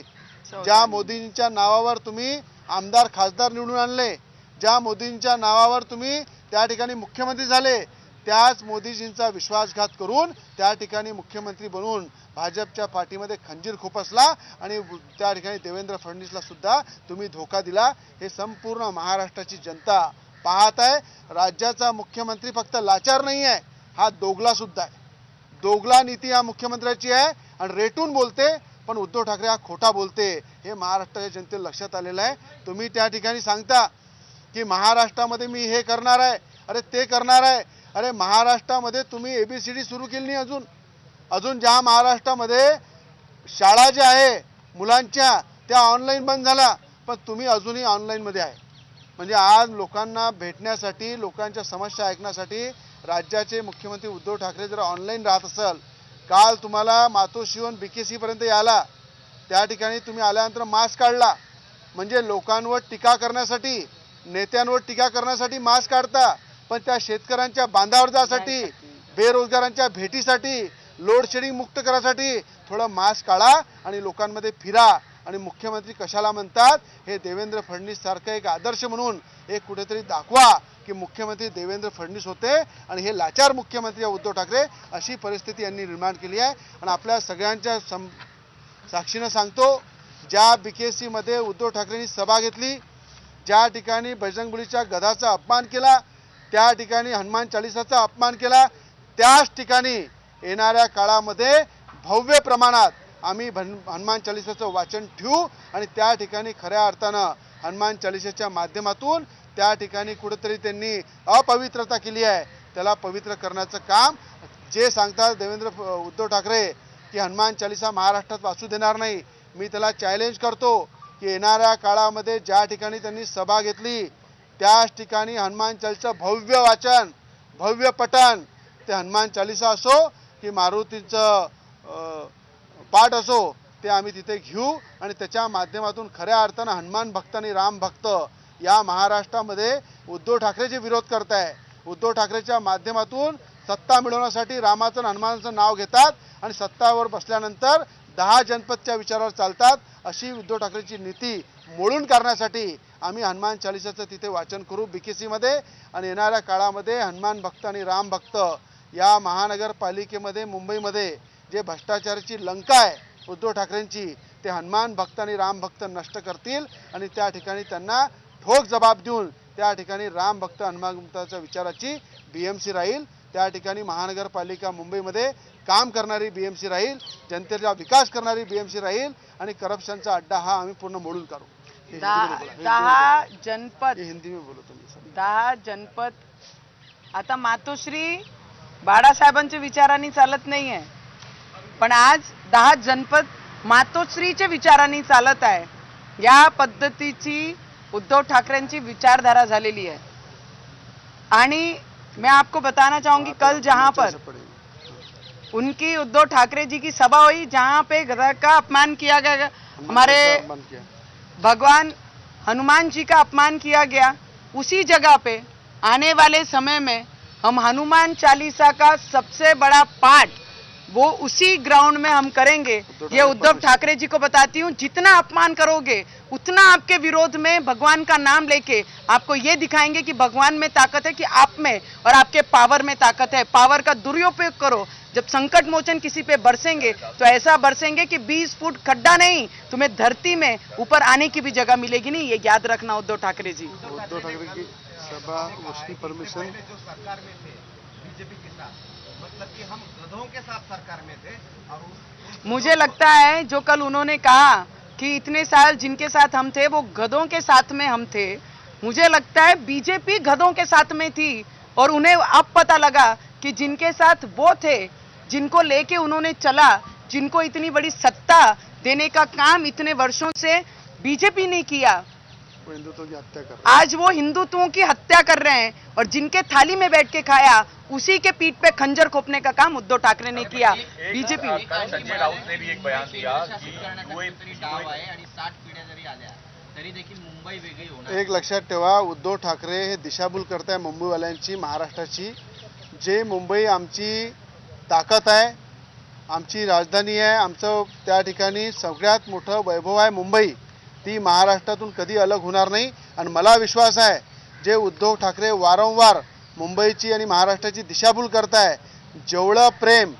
ज्या मोदीजींच्या नावावर तुम्ही आमदार खासदार निवडून आणले, ज्या मोदींच्या नावावर तुम्ही त्या ठिकाणी मुख्यमंत्री झाले, त्याच मोदीजींचा विश्वासघात करून त्या ठिकाणी मुख्यमंत्री बनवून भाजपच्या पाठीमध्ये खंजीर खुपसला आणि त्या ठिकाणी देवेंद्र फडणवीसला सुद्धा तुम्ही धोका दिला. हे संपूर्ण महाराष्ट्राची जनता पाहत आहे. राज्याचा मुख्यमंत्री फक्त लाचार नाही आहे, हा दोगला सुद्धा आहे. दोगला नीती या मुख्यमंत्र्याची आहे आणि रेटून बोलते, पण उद्धव ठाकरे हा खोटा बोलते. हे महाराष्ट्राच्या जनतेला लक्षात आलेलं आहे. तुम्ही त्या ठिकाणी सांगता की महाराष्ट्रामध्ये मी हे करणार आहे, अरे ते करणार आहे. अरे महाराष्ट्रामध्ये तुम्ही ABCD सुरू केली नाही अजून ज्या महाराष्ट्रामध्ये शाळा ज्या आहे मुलांच्या त्या ऑनलाईन बंद झाला, पण तुम्ही अजूनही ऑनलाईनमध्ये आहे. म्हणजे आज लोकांना भेटण्यासाठी, लोकांच्या समस्या ऐकण्यासाठी राज्याचे मुख्यमंत्री उद्धव ठाकरे जर ऑनलाईन राहत असाल, काल तुम्हाला मातोश्रीहून BKC पर्यंत यायला, त्या ठिकाणी तुम्ही आल्यानंतर मास्क काढला. म्हणजे लोकांवर टीका करण्यासाठी, नेत्यांवर टीका करण्यासाठी मास्क काढता, पण त्या शेतकऱ्यांच्या बांधावर जासाठी, बेरोजगारांच्या भेटीसाठी, लोड शेडिंग मुक्त करासाठी थोडं मास्क काढा आणि लोकांमध्ये फिरा. आणि मुख्यमंत्री कशाला म्हणतात हे देवेंद्र फडणवीस सारखं एक आदर्श म्हणून एक कुठेतरी दाखवा की मुख्यमंत्री देवेंद्र फडणवीस होते आणि हे लाचार मुख्यमंत्री उद्धव ठाकरे. अशी परिस्थिती यांनी निर्माण केली आहे. आणि आपल्या सगळ्यांच्या साक्षीनं सांगतो, ज्या BKC मध्ये उद्धव ठाकरेंनी सभा घेतली, ज्या ठिकाणी बजरंगबलीच्या गधाचा अपमान केला, त्या ठिकाणी हनुमान चालिसाचा अपमान केला, त्याच ठिकाणी येणाऱ्या काळामध्ये भव्य प्रमाणात आम्ही हनुमान चालिसाचं वाचन ठेवू आणि त्या ठिकाणी खऱ्या अर्थानं हनुमान चालिसाच्या माध्यमातून त्या ठिकाणी कुठेतरी त्यांनी अपवित्रता केली आहे, त्याला पवित्र करण्याचं काम. जे सांगतात उद्धव ठाकरे की हनुमान चालिसा महाराष्ट्रात वाचू देणार नाही, मी त्याला चॅलेंज करतो की येणाऱ्या काळामध्ये ज्या ठिकाणी त्यांनी सभा घेतली त्याच ठिकाणी हनुमान चालिसा भव्य वाचन, भव्य पठण, ते हनुमान चालिसा असो की मारुतीचं पाठ असो, ते आम्ही तिथे घेऊ आणि त्याच्या माध्यमातून खऱ्या अर्थानं हनुमान भक्त आणि राम भक्त या महाराष्ट्रामध्ये उद्धव ठाकरे जे विरोध करत आहे, उद्धव ठाकरेच्या माध्यमातून सत्ता मिळवण्यासाठी रामाचं आणि हनुमानाचं नाव घेतात आणि सत्तावर बसल्यानंतर 10 जनपदच्या विचारावर चालतात. अशी उद्धव ठाकरेची नीती मोडून काढण्यासाठी आम्ही हनुमान चालिसाचं तिथे वाचन करू BKC मध्ये. आणि येणाऱ्या काळामध्ये हनुमान भक्त आणि राम भक्त या महानगरपालिकेमध्ये, मुंबईमध्ये जे भ्रष्टाचाराची लंका आहे उद्धव ठाकरेंची, ते हनुमान भक्त आणि राम भक्त नष्ट करतील आणि त्या ठिकाणी त्यांना ठोक जबाब देऊन त्या ठिकाणी राम भक्त हनुमान भक्ताच्या विचाराची BMC राहील. त्या ठिकाणी महानगरपालिका मुंबईमध्ये काम करणारी BMC राहील, जनतेचा विकास करणारी BMC राहील आणि करप्शनचा अड्डा हा आम्ही पूर्ण मोडून काढू. 10 जनपद, हिंदी में बोलो तुम्ही. 10 जनपद. आता मातोश्री बाळासाहेबांच्या विचारांनी चालत नाहीये, पण आज 10 जनपद मातोश्रीच्या विचारांनी चालत आहे. या पद्धतीची उद्धव ठाकरेंची विचारधारा झालेली है. आणि मैं आपको बताना चाहूंगी, कल जहां पर उनकी उद्धव ठाकरे जी की सभा हुई, जहां पे गधा का अपमान किया गया, हमारे भगवान हनुमान जी का अपमान किया गया, उसी जगह पे आने वाले समय में हम हनुमान चालीसा का सबसे बड़ा पाठ वो उसी ग्राउंड में हम करेंगे। ये उद्धव ठाकरे जी को बताती हूँ, जितना अपमान करोगे उतना आपके विरोध में भगवान का नाम लेके आपको ये दिखाएंगे कि भगवान में ताकत है, कि आप में और आपके पावर में ताकत है। पावर का दुरुपयोग करो। जब संकट मोचन किसी पे बरसेंगे तो ऐसा बरसेंगे कि 20 फुट खड्डा नहीं, तुम्हें धरती में ऊपर आने की भी जगह मिलेगी नहीं। ये याद रखना उद्धव ठाकरे जी। उद्धव ठाकरे की सभा, उसकी परमिशन, जो सरकार में थे बीजेपी के साथ, मतलब कि हम गधों के साथ सरकार में थे और मुझे लगता है जो कल उन्होंने कहा कि इतने साल जिनके साथ हम थे वो गधों के साथ में हम थे, मुझे लगता है बीजेपी गधों के साथ में थी और उन्हें अब पता लगा कि जिनके साथ वो थे, जिनको लेके उन्होंने चला, जिनको इतनी बड़ी सत्ता देने का काम इतने वर्षों से बीजेपी ने किया, वो हिंदुत्व की हत्या कर आज वो हिंदुत्वों की हत्या कर रहे हैं। और जिनके थाली में बैठ के खाया उसी के पीठ पे खंजर खोपने का काम उद्धव ठाकरे ने किया। बीजेपी संजय राउत ने भी एक बयान दिया की आणि 60 पिढ्या जरी आल्या तरी देखील मुंबई वेगळी होणार। एक लक्षात ठेवा, उद्धव ठाकरे हे दिशाभूल करताय मुंबईवाल्यांची, महाराष्ट्राची। जे मुंबई आमची ताकद आहे, आमची राजधानी आहे, आमचं त्या ठिकाणी सगळ्यात मोठं वैभव आहे मुंबई, ती महाराष्ट्रातून कधी अलग होणार नाही। आणि मला विश्वास आहे जे उद्धव ठाकरे वारंवार मुंबईची आणि महाराष्ट्राची दिशाभूल करताय, जेवढं प्रेम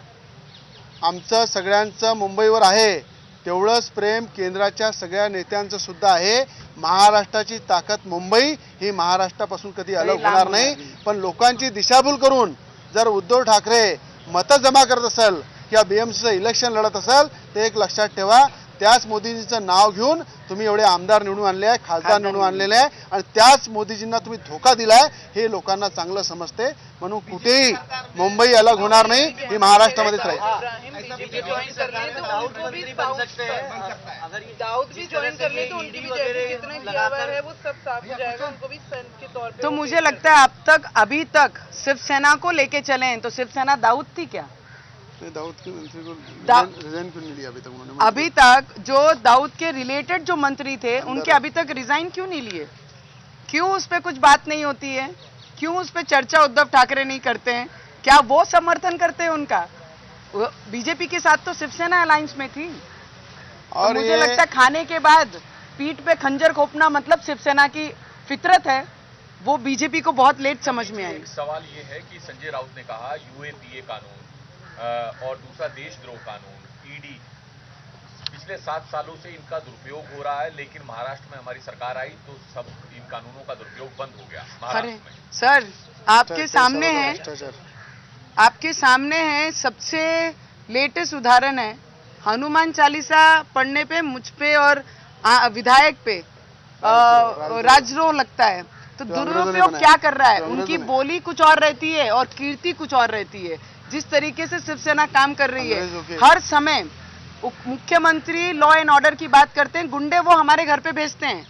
आमचं सगळ्यांचं मुंबईवर आहे तेवढंच प्रेम केंद्राच्या सगळ्या नेत्यांचं सुद्धा आहे। महाराष्ट्राची ताकद मुंबई ही महाराष्ट्रापासून कधी अलग होणार नाही। पण लोकांची दिशाभूल करून जर उद्धव ठाकरे मतं जमा करत असेल किंवा बीएमसीचं इलेक्शन लढत असेल तर एक लक्षात ठेवा, त्याच मोदीजींचं नाव घेऊन तुम्ही एवढे आमदार निवडून आणले आहे, खासदार निवडून आणलेले आहे आणि त्याच मोदीजींना तुम्ही धोका दिलाय हे लोकांना चांगलं समजते। म्हणून कुठेही मुंबई अलग होणार नाही, ही महाराष्ट्रामध्येच राहील। तो मुझे लगता है अभी तक शिवसेना को लेके चले हैं तो शिवसेना दाऊद थी क्या? दाऊद की मंत्री को रिजाइन क्यों नहीं लिया अभी तक उन्होंने? अभी तक जो दाऊद के रिलेटेड जो मंत्री थे उनके अभी तक रिजाइन क्यों नहीं लिए? क्यों उस पर कुछ बात नहीं होती है? क्यों उस पर चर्चा उद्धव ठाकरे नहीं करते हैं? क्या वो समर्थन करते हैं उनका? बीजेपी के साथ तो शिवसेना अलायंस में थी। और तो मुझे लगता है खाने के बाद पीठ पे खंजर खोपना मतलब शिवसेना की फितरत है, वो बीजेपी को बहुत लेट समझ में आई। एक सवाल ये है कि संजय राउत ने कहा यूएपीए कानून और दूसरा देशद्रोह कानून, ईडी, पिछले 7 सालों से इनका दुरुपयोग हो रहा है, लेकिन महाराष्ट्र में हमारी सरकार आई तो सब इन कानूनों का दुरुपयोग बंद हो गया महाराष्ट्र में। सर आपके सामने है, आपके सामने है सबसे लेटेस्ट उदाहरण है, हनुमान चालीसा पढ़ने पे मुझ पे और विधायक पे राजद्रोह लगता है। तो दुरुपयोग क्या कर रहा है? उनकी बोली कुछ और रहती है और कीर्ति कुछ और रहती है। जिस तरीके से शिवसेना काम कर रही है, हर समय मुख्यमंत्री लॉ एंड ऑर्डर की बात करते हैं, गुंडे वो हमारे घर पे भेजते हैं,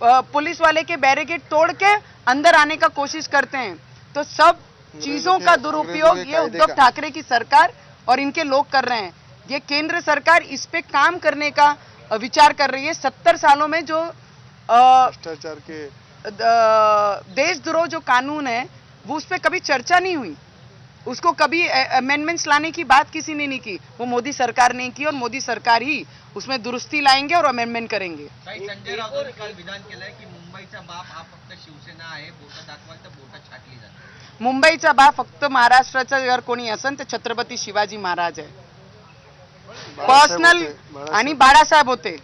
पुलिस वाले के बैरिकेड तोड़ के अंदर आने का कोशिश करते हैं। तो सब चीजों का दुरुपयोग ये उद्धव ठाकरे की सरकार और इनके लोग कर रहे हैं। ये केंद्र सरकार इस पे काम करने का विचार कर रही है। 70 सालों में जो भ्रष्टाचार के देशद्रोह जो कानून है वो उस पर कभी चर्चा नहीं हुई, उसको कभी अमेंडमेंट्स लाने की बात किसी ने नहीं की, वो मोदी सरकार ने की और मोदी सरकार ही उसमें दुरुस्ती लाएंगे और अमेंडमेंट करेंगे। संजय राऊतांनी काल विधान केलंय की मुंबईचा बाप हा फक्त शिवसेना आहे, बोटं दाखवाल तर बोटं छाटली जाते। मुंबईचा बाप फक्त महाराष्ट्राचा जर कोणी असेल तर छत्रपती शिवाजी महाराज आहे, पर्सनल, आणि बाळासाहेब होते।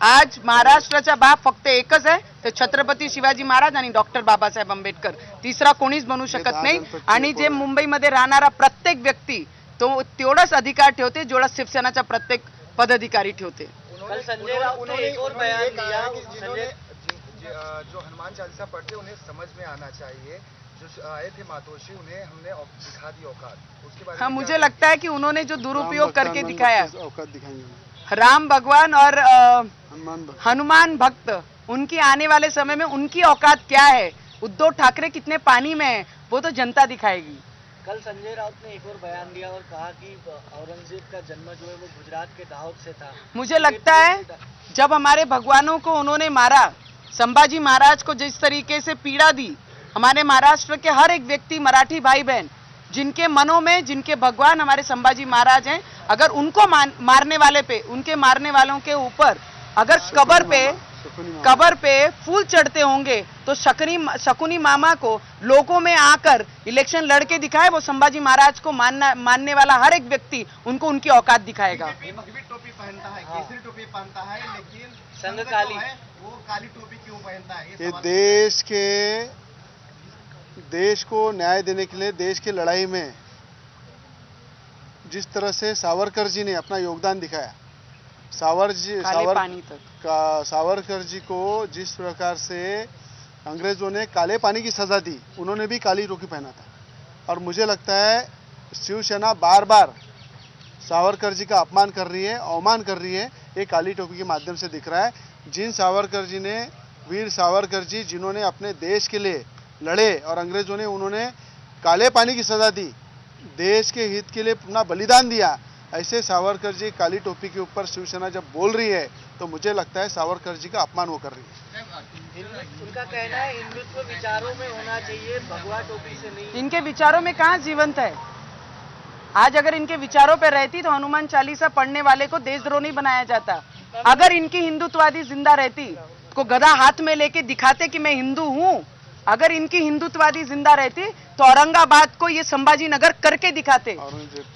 आज महाराष्ट्राचा बाप फक्त एकच आहे, ते छत्रपती शिवाजी महाराज आणि डॉक्टर बाबासाहेब आंबेडकर, तिसरा कोणीच बनू शकत नाही। आणि जे मुंबईमध्ये राहणारा प्रत्येक व्यक्ती तो तेवढाच अधिकार ठेवते जेवढा शिवसेनाचा प्रत्येक पदाधिकारी ठेवते। संजय राउत ने एक और बयान दिया कि जो हनुमान चालीसा पढ़ते उन्हें समझ में आना चाहिए, जो आए थे मातोश्री उन्हें हमने दिखा दी औकात, उसके बारे में हाँ, मुझे लगता है कि उन्होंने जो दुरुपयोग करके दिखाया, औकात दिखाएंगे राम भगवान और हनुमान भक्त, उनकी आने वाले समय में उनकी औकात क्या है, उद्धव ठाकरे कितने पानी में है, वो तो जनता दिखाएगी। कल संजय राउत ने एक और बयान दिया और कहा कि औरंगजेब का जन्म जो है वो गुजरात के दाहोद से था। मुझे लगता है जब हमारे भगवानों को उन्होंने मारा संभाजी महाराज को जिस तरीके से पीड़ा दी, हमारे महाराष्ट्र के हर एक व्यक्ति, मराठी भाई बहन, जिनके मनों में जिनके भगवान हमारे संभाजी महाराज हैं, अगर उनको मारने वाले पे, उनके मारने वालों के ऊपर अगर कबर पे फूल चढ़ते होंगे तो शकुनी मामा को लोगों में आकर इलेक्शन लड़के दिखाए, वो संभाजी महाराज को मानने वाला हर एक व्यक्ति उनको उनकी औकात दिखाएगा। टोपी पहनता है, केसरी टोपी पहनता है, लेकिन संघ काली है वो काली टोपी क्यों पहनता है? ये देश को न्याय देने के लिए, देश की लड़ाई में जिस तरह से सावरकर जी ने अपना योगदान दिखाया, सावरकर जी को जिस प्रकार से अंग्रेजों ने काले पानी की सजा दी, उन्होंने भी काली टोपी पहना था। और मुझे लगता है शिवसेना बार बार सावरकर जी का अपमान कर रही है, अवमान कर रही है, ये काली टोपी के माध्यम से दिख रहा है। जिन सावरकर जी ने, वीर सावरकर जी जिन्होंने अपने देश के लिए लड़े और अंग्रेजों ने उन्होंने काले पानी की सजा दी, देश के हित के लिए अपना बलिदान दिया, ऐसे सावरकर जी काली टोपी के ऊपर शिवसेना जब बोल रही है तो मुझे लगता है सावरकर जी का अपमान वो कर रही है। उनका कहना है हिंदुत्व विचारों में होना चाहिए, भगवा टोपी से नहीं। इनके विचारों में कहाँ जीवंत है? आज अगर इनके विचारों पे रहती तो हनुमान चालीसा पढ़ने वाले को देशद्रोही नहीं बनाया जाता। अगर इनकी हिंदुत्ववादी जिंदा रहती तो गधा हाथ में लेके दिखाते कि मैं हिंदू हूँ। अगर इनकी हिंदुत्ववादी जिंदा रहती तो औरंगाबाद को ये संभाजी नगर करके दिखाते।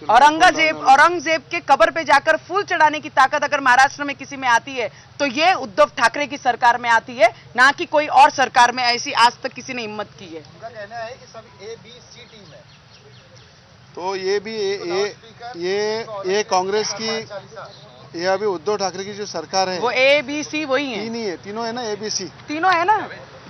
औरंगजेब के कब्र पे जाकर फूल चढ़ाने की ताकत अगर महाराष्ट्र में किसी में आती है तो ये उद्धव ठाकरे की सरकार में आती है, ना कि कोई और सरकार में ऐसी आज तक किसी ने हिम्मत की है। उनका कहना है कि सब ABC टीम है, तो ये भी ये कांग्रेस की, ये अभी उद्धव ठाकरे की जो सरकार है वो ABC वही है, तीन ही है, तीनों है ना, ABC तीनों है ना।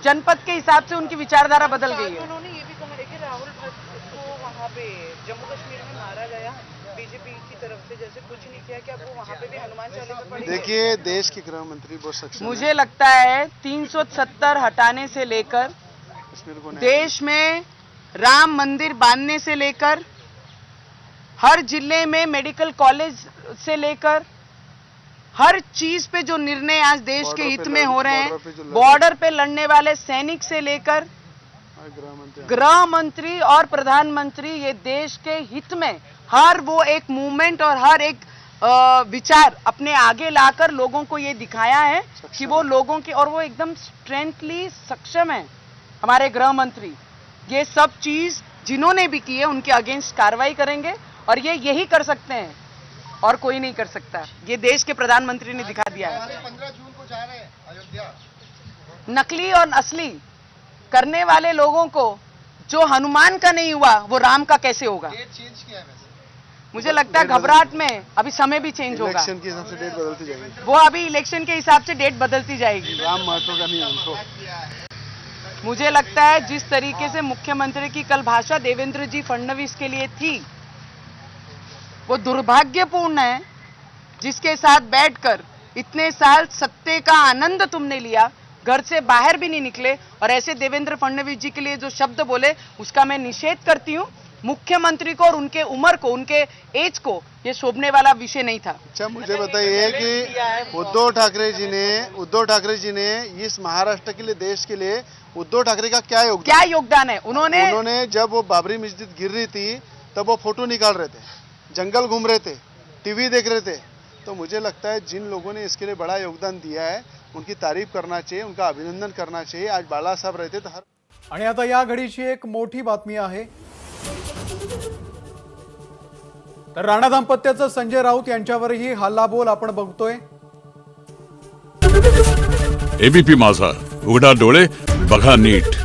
जनपद के हिसाब से उनकी विचारधारा बदल गई है। उन्होंने ये भी कहा है कि राहुल को वहाँ पे जम्मू कश्मीर में मारा गया बीजेपी की तरफ से, जैसे कुछ नहीं किया, कि अब वो वहाँ पे भी हनुमान चालीसा पढ़ेंगे? देखिए, देश के गृह मंत्री बहुत सक्षम मुझे लगता है 370 हटाने से लेकर, देश में राम मंदिर बांधने से लेकर, हर जिले में मेडिकल कॉलेज से लेकर, हर चीज पे जो निर्णय आज देश के हित में हो रहे हैं, बॉर्डर पे लड़ने वाले सैनिक से लेकर गृह मंत्री और प्रधानमंत्री, ये देश के हित में हर वो एक मूवमेंट और हर एक विचार अपने आगे लाकर लोगों को ये दिखाया है कि वो लोगों की, और वो एकदम स्ट्रेंथली सक्षम है हमारे गृह मंत्री। ये सब चीज जिन्होंने भी की है उनके अगेंस्ट कार्रवाई करेंगे, और ये यही कर सकते हैं और कोई नहीं कर सकता। ये देश के प्रधानमंत्री ने दिखा दिया है। 15 जून को जा रहे हैं अयोध्या। नकली और असली करने वाले लोगों को जो हनुमान का नहीं हुआ वो राम का कैसे होगा? डेट चेंज किया है वैसे। मुझे लगता है घबराहट में अभी समय भी चेंज होगा। इलेक्शन के हिसाब से डेट बदलती जाएगी, वो अभी इलेक्शन के हिसाब से डेट बदलती जाएगी। राम महत्व का नहीं है उनको। मुझे लगता है जिस तरीके से मुख्यमंत्री की कल भाषा देवेंद्र जी फडणवीस के लिए थी, वो दुर्भाग्यपूर्ण है। जिसके साथ बैठकर इतने साल सत्ते का आनंद तुमने लिया, घर से बाहर भी नहीं निकले, और ऐसे देवेंद्र फडणवीस जी के लिए जो शब्द बोले उसका मैं निषेध करती हूँ। मुख्यमंत्री को और उनके उम्र को, उनके एज को ये शोभने वाला विषय नहीं था। अच्छा, मुझे बताइए कि उद्धव ठाकरे जी ने इस महाराष्ट्र के लिए, देश के लिए उद्धव ठाकरे का क्या योगदान है? उन्होंने जब वो बाबरी मस्जिद गिर रही थी तब वो फोटो निकाल रहे थे, जंगल घूम रहे थे, टीवी देख रहे थे। तो मुझे लगता है जिन लोगों ने इसके लिए बड़ा योगदान दिया है उनकी तारीफ करना चाहिए, उनका अभिनंदन करना चाहिए। आज बाळासाहेब रहते तर आणि आता या घडीची एक मोठी बातमी आहे, तर राणा दाम्पत्याचं संजय राऊत यांच्यावरही हल्लाबोल आपण बघतोय। एबीपी माझा, उघडा डोळे बघा नीट।